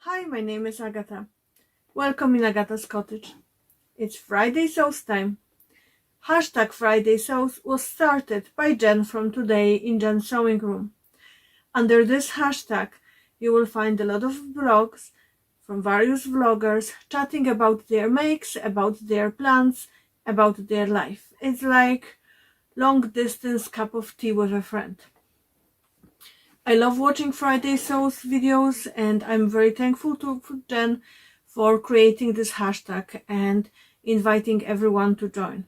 Hi, my name is Agata. Welcome in Agata's Cottage. It's Friday Sews time. Hashtag Friday Sews was started by Jen from Today in Jen's Sewing Room. Under this hashtag, you will find a lot of blogs from various vloggers chatting about their makes, about their plans, about their life. It's like long distance cup of tea with a friend. I love watching Friday Sews videos, and I'm very thankful to Jen for creating this hashtag and inviting everyone to join.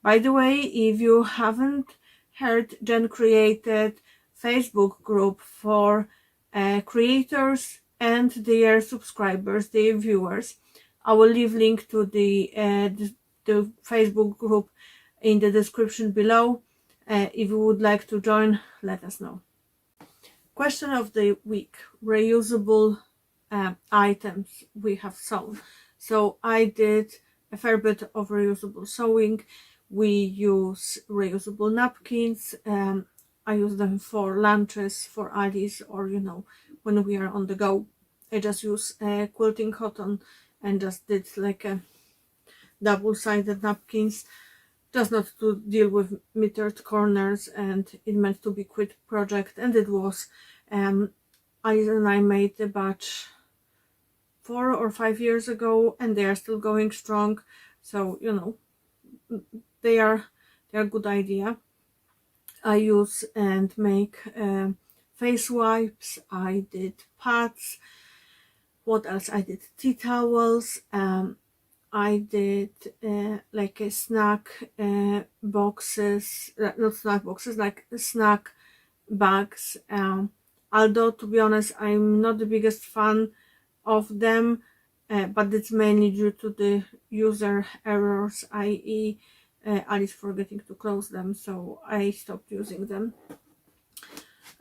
By the way, if you haven't heard, Jen created Facebook group for creators and their subscribers, their viewers. I will leave link to the Facebook group in the description below. If you would like to join, let us know. Question of the week: reusable items we have sewn. So I did a fair bit of reusable sewing. We use reusable napkins. I use them for lunches for Alice, or when we are on the go. I just use quilting cotton and just did like a double-sided napkins, just not to deal with metered corners, and it meant to be quick project, and it was. Alice and I made a batch 4 or 5 years ago, and they are still going strong, so they are a good idea. I use and make face wipes. I did pads. What else? I did tea towels. I did like a snack boxes, not snack boxes, like snack bags. Although, to be honest, I'm not the biggest fan of them, but it's mainly due to the user errors, i.e. Alice forgetting to close them, so I stopped using them.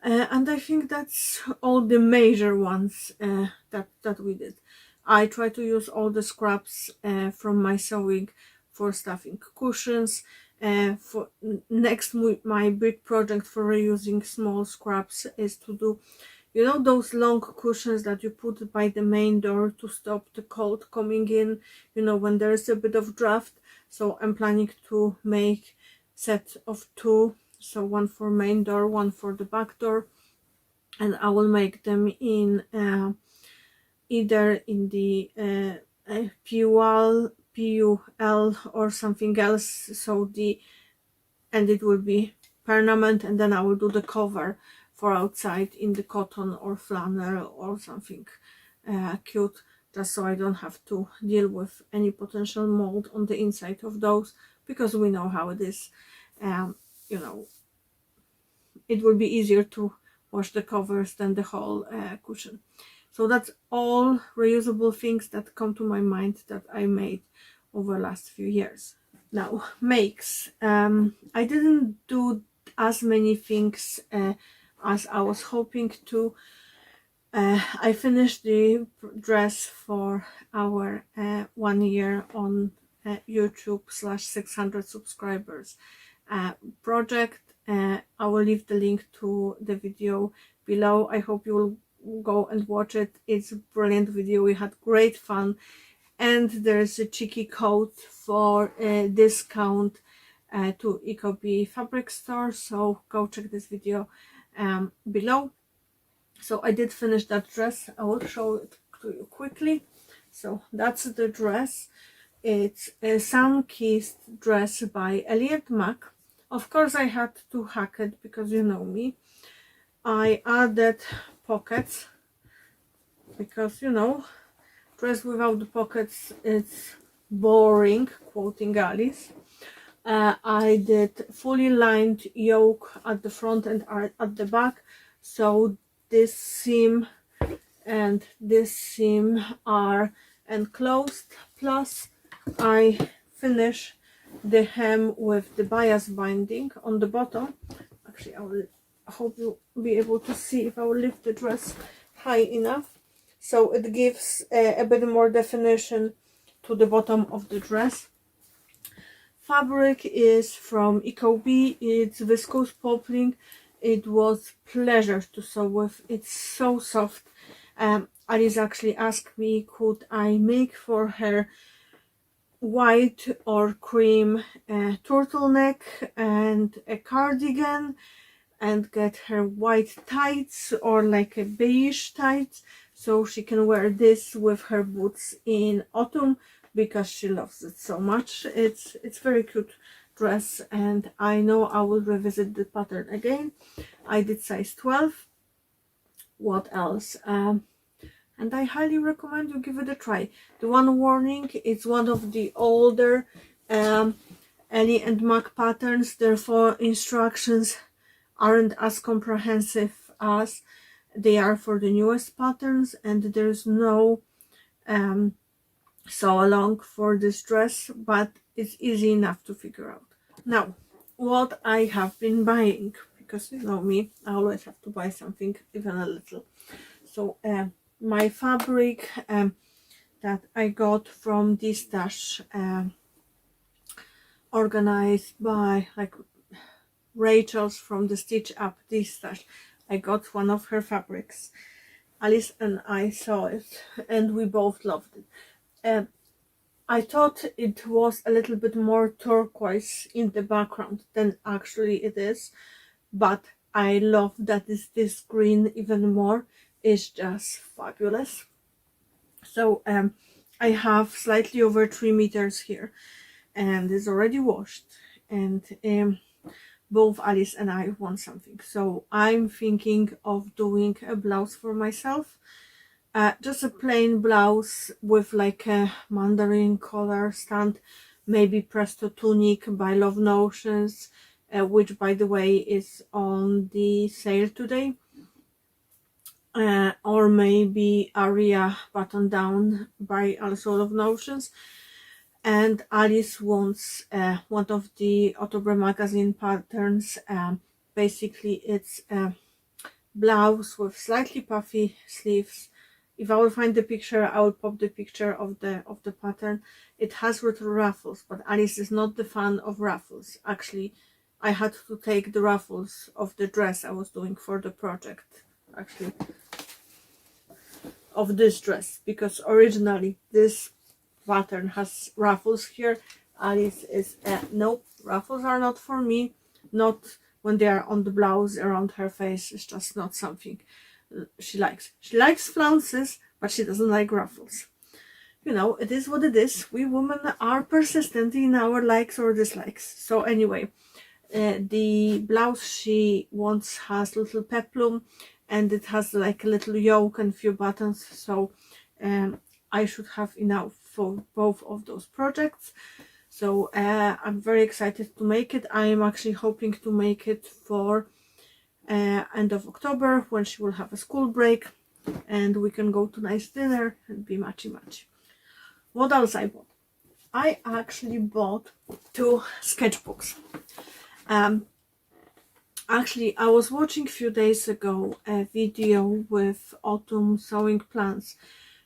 And I think that's all the major ones that we did. I try to use all the scraps from my sewing for stuffing cushions. For next, my big project for reusing small scraps is to do, those long cushions that you put by the main door to stop the cold coming in, when there's a bit of draft. So I'm planning to make set of 2, so one for main door, one for the back door, and I will make them in either in the PUL or something else, so and it will be permanent, and then I will do the cover for outside in the cotton or flannel or something cute, just so I don't have to deal with any potential mold on the inside of those, because we know how it is. It will be easier to wash the covers than the whole cushion. So that's all reusable things that come to my mind that I made over the last few years. Now, makes. I didn't do as many things as I was hoping to. I finished the dress for our 1 year on YouTube /600 subscribers project. I will leave the link to the video below. I hope you will go and watch it. It's a brilliant video. We had great fun, and there's a cheeky code for a discount to Ecobee fabric store, so go check this video below. So I did finish that dress. I will show it to you quickly. So that's the dress. It's a sun-kissed dress by Elliot Mack. Of course, I had to hack it because you know me. I added pockets because, dress without the pockets, it's boring, quoting Alice. I did fully lined yoke at the front and at the back, so this seam and this seam are enclosed. Plus, I finish the hem with the bias binding on the bottom. Actually, I hope you'll be able to see if I will lift the dress high enough, so it gives a bit more definition to the bottom of the dress. Fabric is from Ecobee. It's viscose poplin. It was pleasure to sew with. It's so soft. Alice actually asked me could I make for her white or cream turtleneck and a cardigan, and get her white tights or like a beige tights, so she can wear this with her boots in autumn because she loves it so much. It's very cute dress, and I know I will revisit the pattern again. I did size 12. What else? And I highly recommend you give it a try. The one warning, it's one of the older Ellie and Mac patterns, therefore instructions aren't as comprehensive as they are for the newest patterns, and there's no sew along for this dress, but it's easy enough to figure out. Now, what I have been buying, because you know me, I always have to buy something, even a little. So my fabric that I got from this stash, organized by like Rachel's from the Stitch Up this stash. I got one of her fabrics. Alice and I saw it and we both loved it. I thought it was a little bit more turquoise in the background than actually it is, but I love that it's this green even more. It's just fabulous. So I have slightly over 3 meters here, and it's already washed, and both Alice and I want something. So I'm thinking of doing a blouse for myself, just a plain blouse with like a mandarin color stand, maybe Presto Tunic by Love Notions, which by the way is on the sale today. Or maybe Aria Button Down by also Love Notions. And Alice wants one of the October magazine patterns. Basically it's a blouse with slightly puffy sleeves. If I will find the picture, I will pop the picture of the pattern. It has little ruffles, but Alice is not the fan of ruffles. Actually, I had to take the ruffles of the dress I was doing for the project, actually, of this dress, because originally this pattern has ruffles here. Alice is nope, ruffles are not for me, not when they are on the blouse around her face. It's just not something she likes. She likes flounces, but she doesn't like ruffles. You know, it is what it is. We women are persistent in our likes or dislikes. So anyway, the blouse she wants has little peplum, and it has like a little yoke and few buttons, so I should have enough for both of those projects. So I'm very excited to make it. I am actually hoping to make it for end of October, when she will have a school break and we can go to nice dinner and be matchy. What else I bought? I actually bought 2 sketchbooks. Actually, I was watching a few days ago a video with autumn sewing plans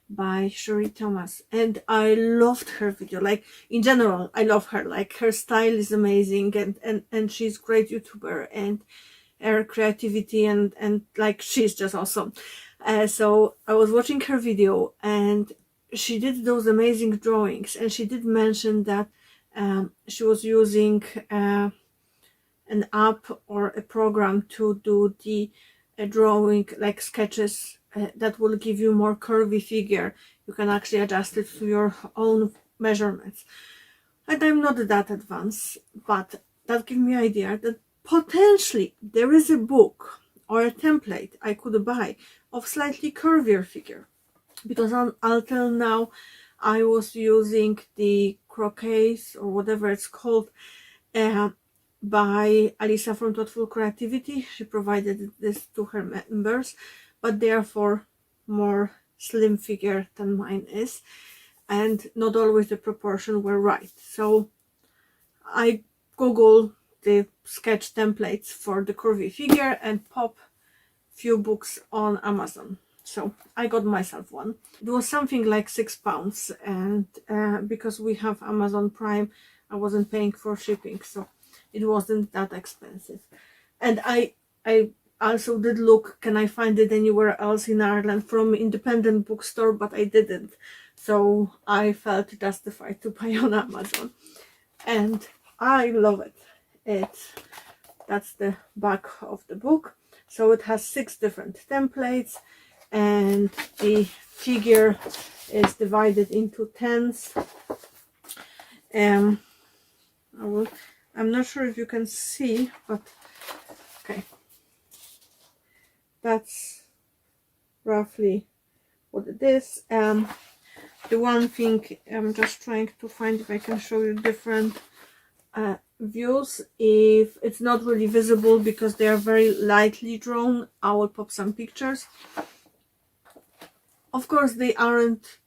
by Sherry Thomas, and I loved her video. Like, in general, I love her. Like, her style is amazing, and she's a great YouTuber, and her creativity and like, she's just awesome. So I was watching her video, and she did those amazing drawings, and she did mention that she was using an app or a program to do the drawing, like sketches, that will give you more curvy figure. You can actually adjust it to your own measurements. And I'm not that advanced, but that gave me idea that potentially there is a book or a template I could buy of slightly curvier figure, because until now I was using the croquets or whatever it's called by Alisa from Thoughtful Creativity. She provided this to her members, but therefore more slim figure than mine is, and not always the proportion were right. So I Google the sketch templates for the curvy figure and pop few books on Amazon. So I got myself one. It was something like £6, and because we have Amazon Prime, I wasn't paying for shipping, so it wasn't that expensive. And I also did look, can I find it anywhere else in Ireland from independent bookstore, but I didn't. So I felt justified to buy on Amazon. And I love it. That's the back of the book. So it has 6 different templates, and the figure is divided into tens. I'm not sure if you can see, but okay, that's roughly what it is. The one thing I'm just trying to find if I can show you different views. If it's not really visible because they are very lightly drawn, I will pop some pictures. Of course, they aren't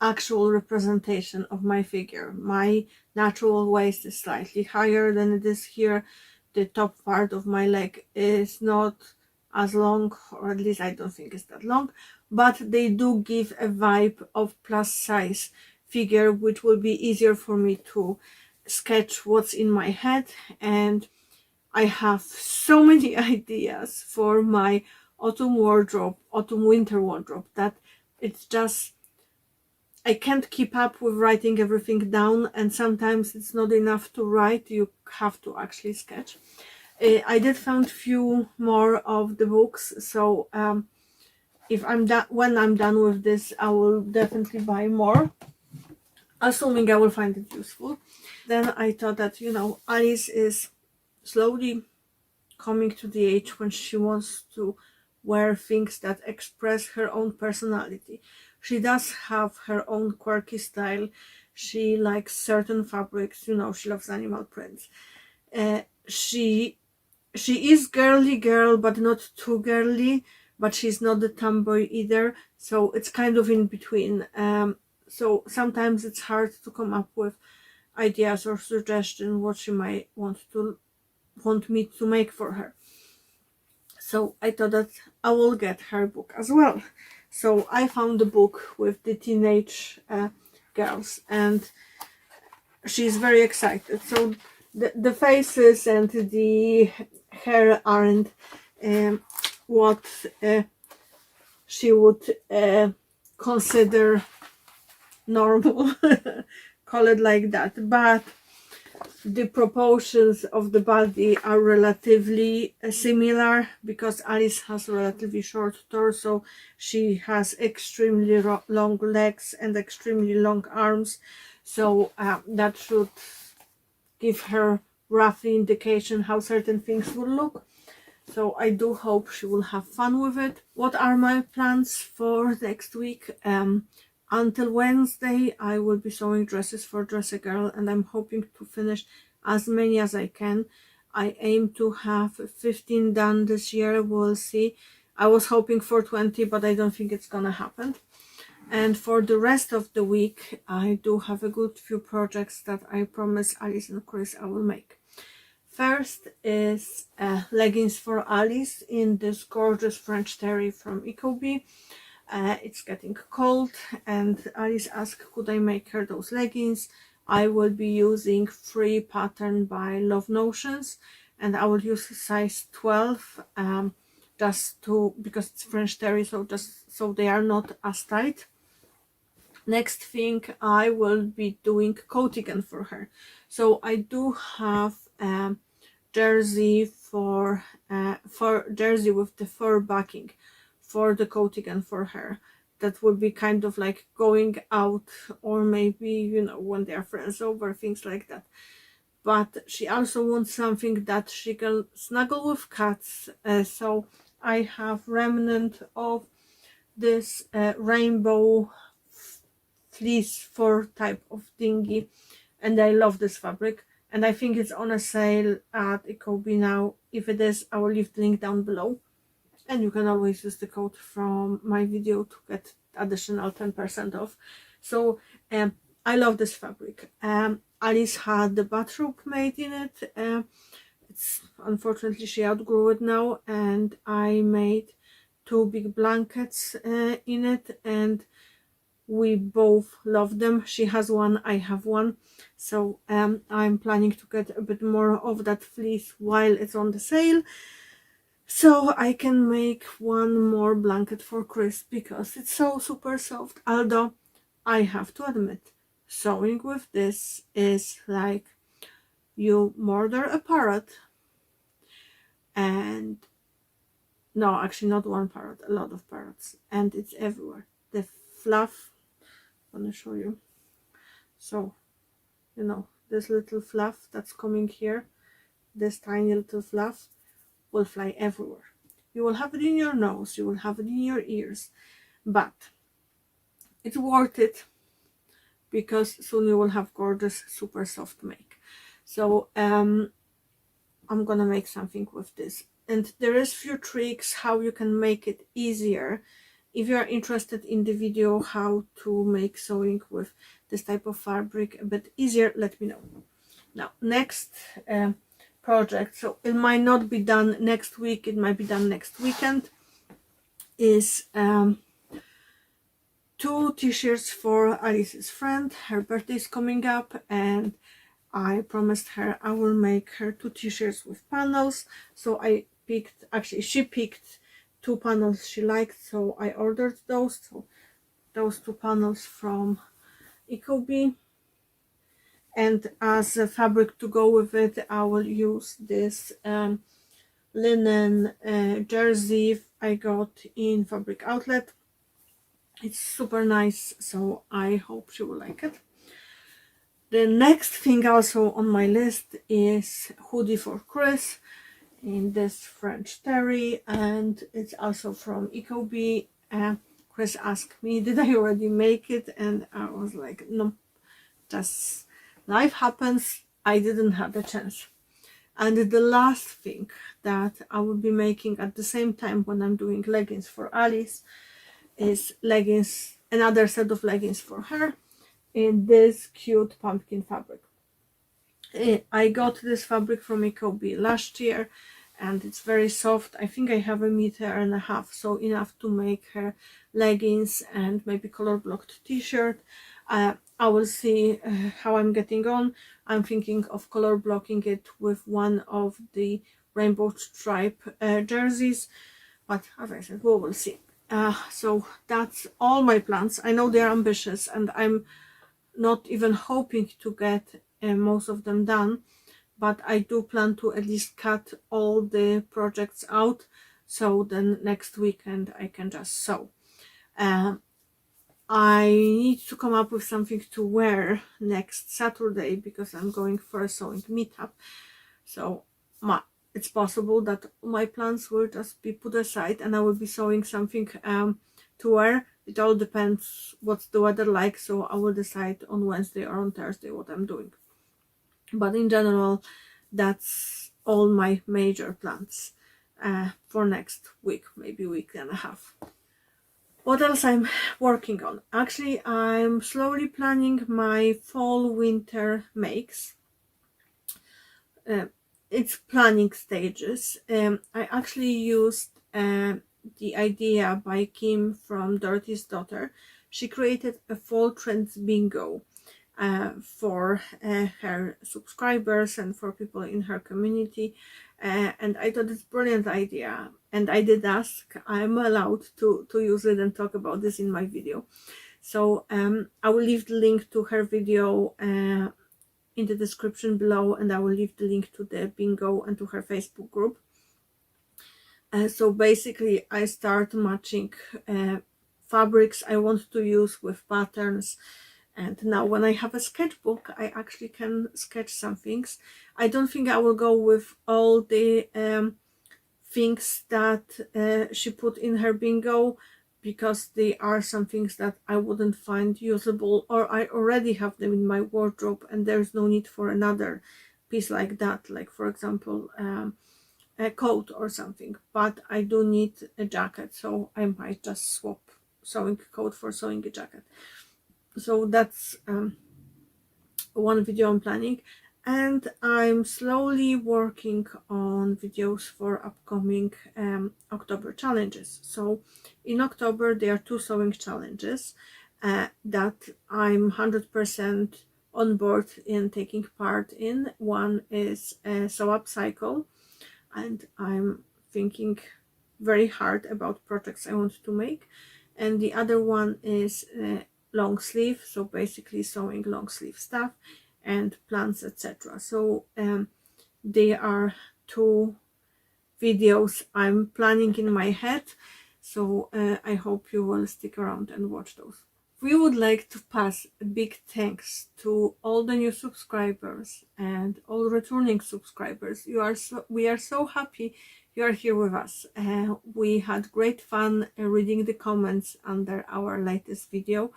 actual representation of my figure. My natural waist is slightly higher than it is here. The top part of my leg is not as long, or at least I don't think it's that long, but they do give a vibe of plus size figure, which will be easier for me to sketch what's in my head. And I have so many ideas for my autumn winter wardrobe, that it's just, I can't keep up with writing everything down, and sometimes it's not enough to write, you have to actually sketch. I did found few more of the books, so when I'm done with this, I will definitely buy more, assuming I will find it useful. Then I thought that, Alice is slowly coming to the age when she wants to wear things that express her own personality. She does have her own quirky style. She likes certain fabrics, she loves animal prints. She is girly girl, but not too girly, but she's not the tomboy either, so it's kind of in between. So sometimes it's hard to come up with ideas or suggestions what she might want me to make for her. So I thought that I will get her book as well. So I found the book with the teenage girls, and she's very excited. So the faces and the hair aren't what she would consider normal, call it like that, but the proportions of the body are relatively similar, because Alice has a relatively short torso. She has extremely long legs and extremely long arms, so that should give her roughly indication how certain things will look. So I do hope she will have fun with it. What are my plans for next week? Until Wednesday, I will be sewing dresses for Dress a Girl, and I'm hoping to finish as many as I can. I aim to have 15 done this year. We'll see. I was hoping for 20, but I don't think it's gonna happen. And for the rest of the week, I do have a good few projects that I promise Alice and Chris I will make. First is leggings for Alice in this gorgeous French terry from Ecobee. It's getting cold, and Alice asked could I make her those leggings. I will be using free pattern by Love Notions, and I will use size 12 because it's French terry, so just so they are not as tight. Next thing, I will be doing coatigan for her. So I do have jersey for jersey with the fur backing for the coatigan for her. That would be kind of like going out, or maybe when they're friends over, things like that. But she also wants something that she can snuggle with cats, so I have remnant of this rainbow fleece fur type of thingy, and I love this fabric, and I think it's on a sale at Ecobee now. If it is, I will leave the link down below, and you can always use the code from my video to get additional 10% off. So I love this fabric. Alice had the bathrobe made in it. It's unfortunately she outgrew it now, and I made 2 big blankets in it, and we both love them. She has one, I have one, so I'm planning to get a bit more of that fleece while it's on the sale. so I can make one more blanket for Chris because it's so super soft. Although I have to admit, sewing with this is like you murder a parrot, and no, actually not one parrot, a lot of parrots, and it's everywhere. The fluff, I want to show you. So, you know, this little fluff that's coming here, this tiny little fluff will fly everywhere. You will have it in your nose, you will have it in your ears, but it's worth it because soon you will have gorgeous, super soft make. So I'm gonna make something with this, and there is few tricks how you can make it easier. If you are interested in the video how to make sewing with this type of fabric a bit easier, let me know. Now, next project, so it might not be done next week, it might be done next weekend, is 2 t-shirts for Alice's friend. Her birthday is coming up, and I promised her I will make her 2 t-shirts with panels. So I picked, actually she picked 2 panels she liked, so I ordered those. So those 2 panels from Ecobee, and as a fabric to go with it, I will use this linen jersey I got in Fabric Outlet. It's super nice, so I hope she will like it. The next thing also on my list is hoodie for Chris in this French terry, and it's also from Ecobee. Chris asked me did I already make it, and I was like, no, just life happens, I didn't have the chance. And the last thing that I will be making at the same time when I'm doing leggings for Alice is leggings, another set of leggings for her in this cute pumpkin fabric. I got this fabric from Ecobee last year, and it's very soft. I think I have 1.5 meters, so enough to make her leggings and maybe color blocked t-shirt. I will see how I'm getting on. I'm thinking of color blocking it with one of the rainbow stripe jerseys, but as I said, we will see. So that's all my plans. I know they're ambitious, and I'm not even hoping to get most of them done, but I do plan to at least cut all the projects out, so then next weekend I can just sew. I need to come up with something to wear next Saturday because I'm going for a sewing meetup, so it's possible that my plans will just be put aside and I will be sewing something to wear. It all depends what's the weather like, so I will decide on Wednesday or on Thursday what I'm doing. But in general, that's all my major plans for next week, maybe week and a half. What else I'm working on? Actually, I'm slowly planning my fall winter makes. It's planning stages. I actually used the idea by Kim from Dorothy's Daughter. She created a fall trends bingo for her subscribers and for people in her community, and I thought it's a brilliant idea, and I did ask, I'm allowed to use it and talk about this in my video. So I will leave the link to her video in the description below, and I will leave the link to the bingo and to her Facebook group. So basically I start matching fabrics I want to use with patterns, and now when I have a sketchbook I actually can sketch some things. I don't think I will go with all the things that she put in her bingo, because they are some things that I wouldn't find usable, or I already have them in my wardrobe and there's no need for another piece like that, like for example a coat or something. But I do need a jacket, so I might just swap sewing a coat for sewing a jacket. So that's one video I'm planning, and I'm slowly working on videos for upcoming October challenges. So in October there are 2 sewing challenges that I'm 100% on board in taking part in. One is a sew up cycle, and I'm thinking very hard about projects I want to make. And the other one is long sleeve, so basically sewing long sleeve stuff and plants, etc. So they are two videos I'm planning in my head, so I hope you will stick around and watch those. We would like to pass a big thanks to all the new subscribers and all returning subscribers. We are so happy you are here with us. We had great fun reading the comments under our latest video.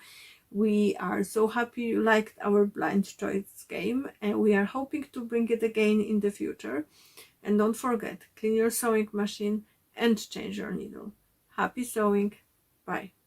We are so happy you liked our blind choice game, and we are hoping to bring it again in the future. And don't forget, clean your sewing machine and change your needle. Happy sewing. Bye.